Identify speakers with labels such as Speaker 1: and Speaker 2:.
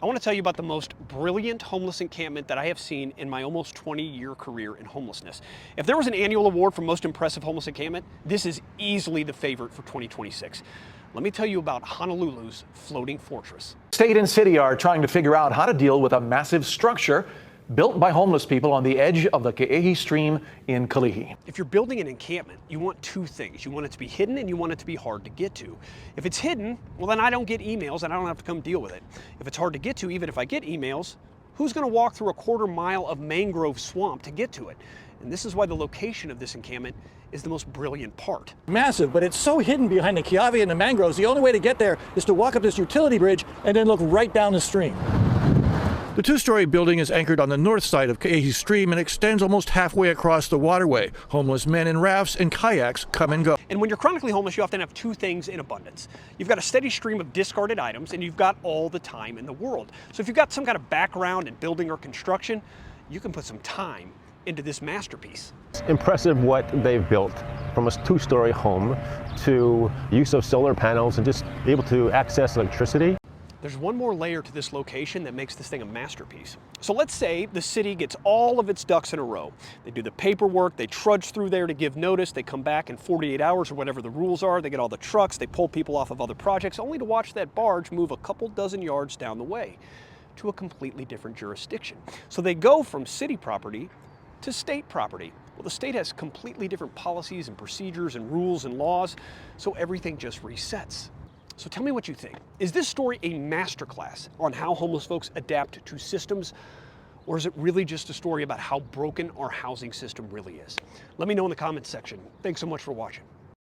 Speaker 1: I want to tell you about the most brilliant homeless encampment that I have seen in my almost 20-year career in homelessness. If there was an annual award for most impressive homeless encampment, this is easily the favorite for 2026. Let me tell you about Honolulu's floating fortress.
Speaker 2: State and city are trying to figure out how to deal with a massive structure built by homeless people on the edge of the Ke'ehi Stream in Kalihi.
Speaker 1: If you're building an encampment, you want two things. You want it to be hidden and you want it to be hard to get to. If it's hidden, well then I don't get emails and I don't have to come deal with it. If it's hard to get to, even if I get emails, who's going to walk through a quarter-mile of mangrove swamp to get to it? And this is why the location of this encampment is the most brilliant part.
Speaker 3: Massive, but it's so hidden behind the kiawe and the mangroves. The only way to get there is to walk up this utility bridge and then look right down the stream. The two-story building is anchored on the north side of Ke'ehi Stream and extends almost halfway across the waterway. Homeless men in rafts and kayaks come and go.
Speaker 1: And when you're chronically homeless, you often have two things in abundance. You've got a steady stream of discarded items, and you've got all the time in the world. So if you've got some kind of background in building or construction, you can put some time into this masterpiece.
Speaker 4: It's impressive what they've built, from a two-story home to use of solar panels and just be able to access electricity.
Speaker 1: There's one more layer to this location that makes this thing a masterpiece. So let's say the city gets all of its ducks in a row. They do the paperwork, they trudge through there to give notice, they come back in 48 hours or whatever the rules are, they get all the trucks, they pull people off of other projects, only to watch that barge move a couple dozen yards down the way to a completely different jurisdiction. So they go from city property to state property. Well, the state has completely different policies and procedures and rules and laws, so everything just resets. So tell me what you think. Is this story a masterclass on how homeless folks adapt to systems, or is it really just a story about how broken our housing system really is? Let me know in the comments section. Thanks so much for watching.